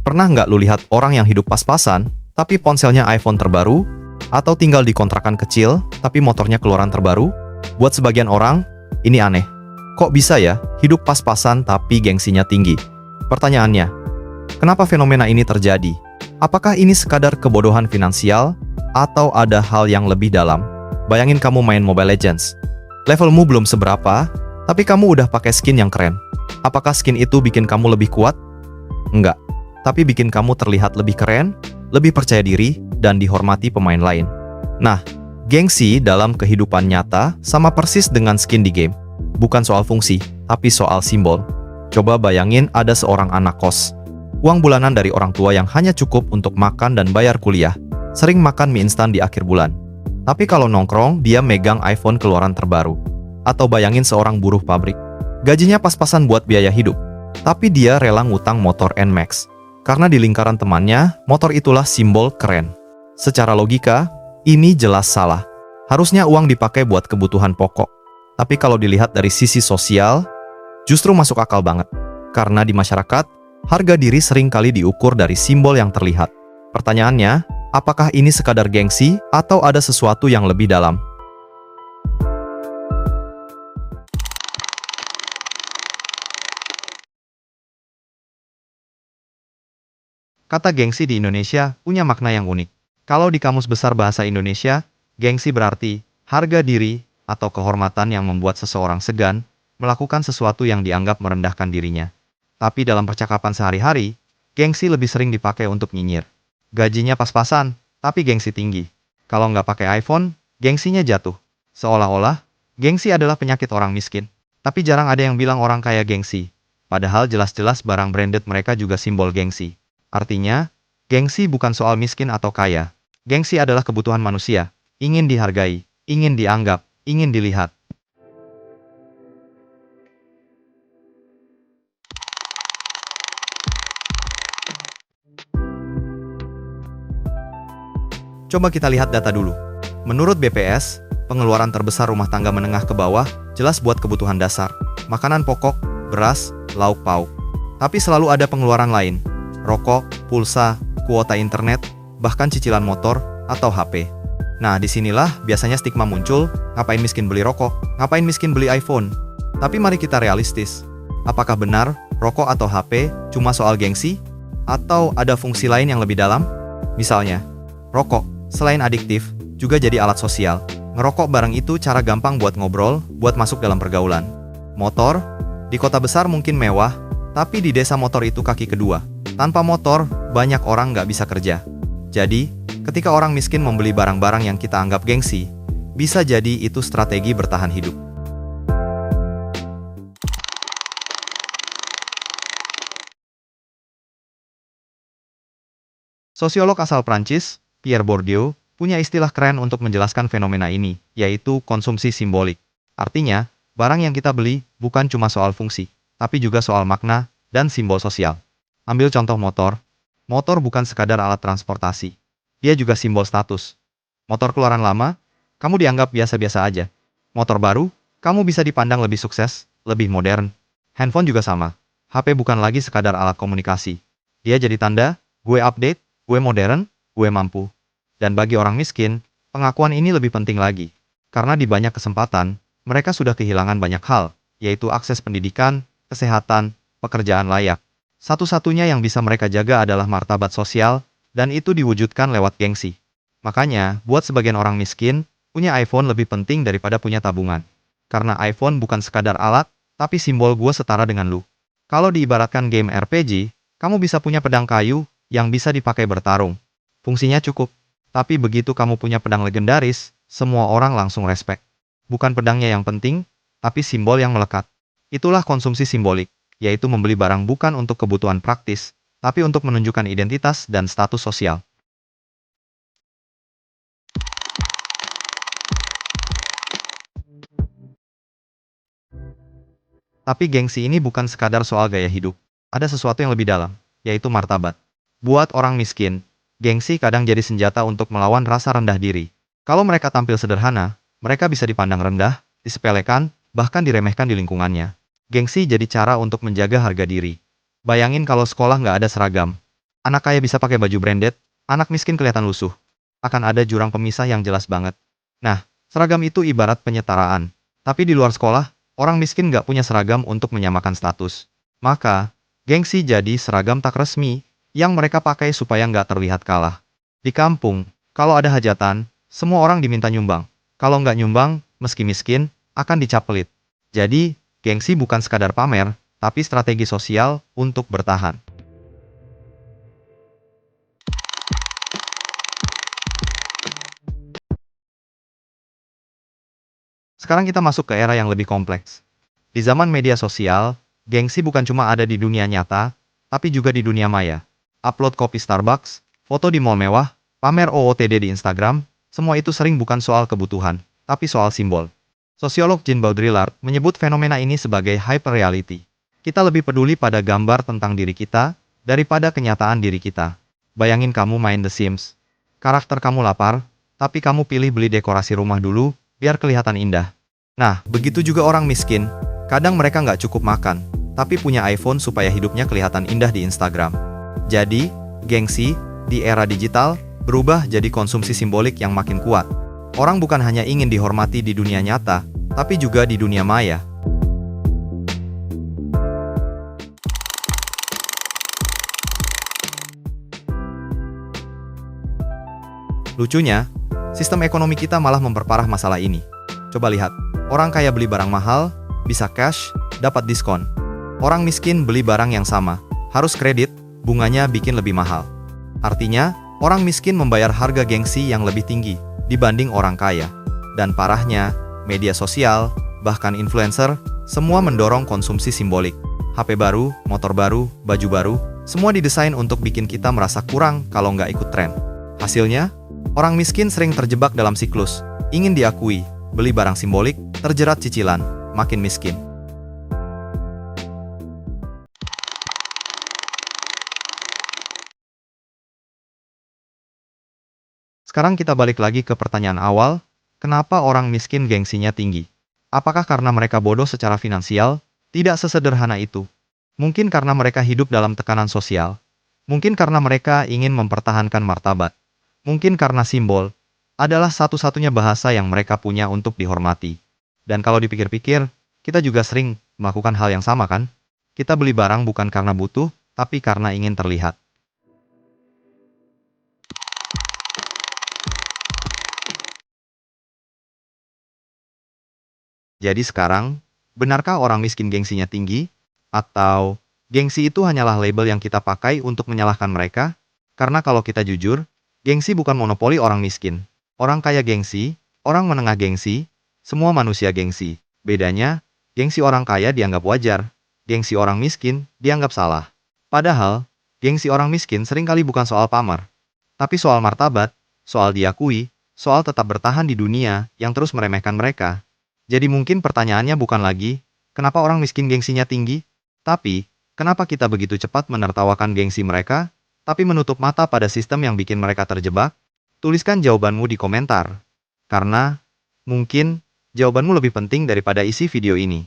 Pernah nggak lu lihat orang yang hidup pas-pasan, tapi ponselnya iPhone terbaru? Atau tinggal di kontrakan kecil, tapi motornya keluaran terbaru? Buat sebagian orang, ini aneh. Kok bisa ya, hidup pas-pasan tapi gengsinya tinggi? Pertanyaannya, kenapa fenomena ini terjadi? Apakah ini sekadar kebodohan finansial, atau ada hal yang lebih dalam? Bayangin kamu main Mobile Legends. Levelmu belum seberapa, tapi kamu udah pakai skin yang keren. Apakah skin itu bikin kamu lebih kuat? Enggak. Tapi bikin kamu terlihat lebih keren, lebih percaya diri, dan dihormati pemain lain. Nah, gengsi dalam kehidupan nyata sama persis dengan skin di game. Bukan soal fungsi, tapi soal simbol. Coba bayangin ada seorang anak kos. Uang bulanan dari orang tua yang hanya cukup untuk makan dan bayar kuliah. Sering makan mie instan di akhir bulan. Tapi kalau nongkrong, dia megang iPhone keluaran terbaru. Atau bayangin seorang buruh pabrik. Gajinya pas-pasan buat biaya hidup. Tapi dia rela ngutang motor NMAX. Karena di lingkaran temannya, motor itulah simbol keren. Secara logika, ini jelas salah. Harusnya uang dipakai buat kebutuhan pokok. Tapi kalau dilihat dari sisi sosial, justru masuk akal banget. Karena di masyarakat, harga diri sering kali diukur dari simbol yang terlihat. Pertanyaannya, apakah ini sekadar gengsi atau ada sesuatu yang lebih dalam? Kata gengsi di Indonesia punya makna yang unik. Kalau di Kamus Besar Bahasa Indonesia, gengsi berarti harga diri atau kehormatan yang membuat seseorang segan melakukan sesuatu yang dianggap merendahkan dirinya. Tapi dalam percakapan sehari-hari, gengsi lebih sering dipakai untuk nyinyir. Gajinya pas-pasan, tapi gengsi tinggi. Kalau nggak pakai iPhone, gengsinya jatuh. Seolah-olah, gengsi adalah penyakit orang miskin. Tapi jarang ada yang bilang orang kaya gengsi. Padahal jelas-jelas barang branded mereka juga simbol gengsi. Artinya, gengsi bukan soal miskin atau kaya. Gengsi adalah kebutuhan manusia, ingin dihargai, ingin dianggap, ingin dilihat. Coba kita lihat data dulu. Menurut BPS, pengeluaran terbesar rumah tangga menengah ke bawah jelas buat kebutuhan dasar, makanan pokok, beras, lauk pauk. Tapi selalu ada pengeluaran lain. Rokok, pulsa, kuota internet, bahkan cicilan motor atau HP. Nah, disinilah biasanya stigma muncul, ngapain miskin beli rokok, ngapain miskin beli iPhone. Tapi mari kita realistis. Apakah benar, rokok atau HP cuma soal gengsi? Atau ada fungsi lain yang lebih dalam? Misalnya, rokok, selain adiktif, juga jadi alat sosial. Ngerokok bareng itu cara gampang buat ngobrol, buat masuk dalam pergaulan. Motor, di kota besar mungkin mewah, tapi di desa motor itu kaki kedua. Tanpa motor, banyak orang nggak bisa kerja. Jadi, ketika orang miskin membeli barang-barang yang kita anggap gengsi, bisa jadi itu strategi bertahan hidup. Sosiolog asal Prancis, Pierre Bourdieu, punya istilah keren untuk menjelaskan fenomena ini, yaitu konsumsi simbolik. Artinya, barang yang kita beli bukan cuma soal fungsi, tapi juga soal makna dan simbol sosial. Ambil contoh motor. Motor bukan sekadar alat transportasi. Dia juga simbol status. Motor keluaran lama, kamu dianggap biasa-biasa aja. Motor baru, kamu bisa dipandang lebih sukses, lebih modern. Handphone juga sama. HP bukan lagi sekadar alat komunikasi. Dia jadi tanda, gue update, gue modern, gue mampu. Dan bagi orang miskin, pengakuan ini lebih penting lagi. Karena di banyak kesempatan, mereka sudah kehilangan banyak hal, yaitu akses pendidikan, kesehatan, pekerjaan layak. Satu-satunya yang bisa mereka jaga adalah martabat sosial, dan itu diwujudkan lewat gengsi. Makanya, buat sebagian orang miskin, punya iPhone lebih penting daripada punya tabungan. Karena iPhone bukan sekadar alat, tapi simbol gue setara dengan lu. Kalau diibaratkan game RPG, kamu bisa punya pedang kayu, yang bisa dipakai bertarung. Fungsinya cukup. Tapi begitu kamu punya pedang legendaris, semua orang langsung respect. Bukan pedangnya yang penting, tapi simbol yang melekat. Itulah konsumsi simbolik. Yaitu membeli barang bukan untuk kebutuhan praktis, tapi untuk menunjukkan identitas dan status sosial. Tapi gengsi ini bukan sekadar soal gaya hidup. Ada sesuatu yang lebih dalam, yaitu martabat. Buat orang miskin, gengsi kadang jadi senjata untuk melawan rasa rendah diri. Kalau mereka tampil sederhana, mereka bisa dipandang rendah, disepelekan, bahkan diremehkan di lingkungannya. Gengsi jadi cara untuk menjaga harga diri. Bayangin kalau sekolah nggak ada seragam. Anak kaya bisa pakai baju branded, anak miskin kelihatan lusuh. Akan ada jurang pemisah yang jelas banget. Nah, seragam itu ibarat penyetaraan. Tapi di luar sekolah, orang miskin nggak punya seragam untuk menyamakan status. Maka, gengsi jadi seragam tak resmi, yang mereka pakai supaya nggak terlihat kalah. Di kampung, kalau ada hajatan, semua orang diminta nyumbang. Kalau nggak nyumbang, meski miskin, akan dicap pelit. Jadi, gengsi bukan sekadar pamer, tapi strategi sosial untuk bertahan. Sekarang kita masuk ke era yang lebih kompleks. Di zaman media sosial, gengsi bukan cuma ada di dunia nyata, tapi juga di dunia maya. Upload kopi Starbucks, foto di mall mewah, pamer OOTD di Instagram, semua itu sering bukan soal kebutuhan, tapi soal simbol. Sosiolog Jean Baudrillard menyebut fenomena ini sebagai hyperreality. Kita lebih peduli pada gambar tentang diri kita, daripada kenyataan diri kita. Bayangin kamu main The Sims. Karakter kamu lapar, tapi kamu pilih beli dekorasi rumah dulu, biar kelihatan indah. Nah, begitu juga orang miskin. Kadang mereka nggak cukup makan, tapi punya iPhone supaya hidupnya kelihatan indah di Instagram. Jadi, gengsi, di era digital, berubah jadi konsumsi simbolik yang makin kuat. Orang bukan hanya ingin dihormati di dunia nyata, tapi juga di dunia maya. Lucunya, sistem ekonomi kita malah memperparah masalah ini. Coba lihat, orang kaya beli barang mahal, bisa cash, dapat diskon. Orang miskin beli barang yang sama, harus kredit, bunganya bikin lebih mahal. Artinya, orang miskin membayar harga gengsi yang lebih tinggi dibanding orang kaya. Dan parahnya, media sosial, bahkan influencer, semua mendorong konsumsi simbolik. HP baru, motor baru, baju baru, semua didesain untuk bikin kita merasa kurang kalau nggak ikut tren. Hasilnya, orang miskin sering terjebak dalam siklus, ingin diakui, beli barang simbolik, terjerat cicilan, makin miskin. Sekarang kita balik lagi ke pertanyaan awal, kenapa orang miskin gengsinya tinggi? Apakah karena mereka bodoh secara finansial? Tidak sesederhana itu. Mungkin karena mereka hidup dalam tekanan sosial. Mungkin karena mereka ingin mempertahankan martabat. Mungkin karena simbol adalah satu-satunya bahasa yang mereka punya untuk dihormati. Dan kalau dipikir-pikir, kita juga sering melakukan hal yang sama kan? Kita beli barang bukan karena butuh, tapi karena ingin terlihat. Jadi sekarang, benarkah orang miskin gengsinya tinggi? Atau, gengsi itu hanyalah label yang kita pakai untuk menyalahkan mereka? Karena kalau kita jujur, gengsi bukan monopoli orang miskin. Orang kaya gengsi, orang menengah gengsi, semua manusia gengsi. Bedanya, gengsi orang kaya dianggap wajar, gengsi orang miskin dianggap salah. Padahal, gengsi orang miskin seringkali bukan soal pamer, tapi soal martabat, soal diakui, soal tetap bertahan di dunia yang terus meremehkan mereka. Jadi mungkin pertanyaannya bukan lagi, kenapa orang miskin gengsinya tinggi? Tapi, kenapa kita begitu cepat menertawakan gengsi mereka, tapi menutup mata pada sistem yang bikin mereka terjebak? Tuliskan jawabanmu di komentar. Karena, mungkin, jawabanmu lebih penting daripada isi video ini.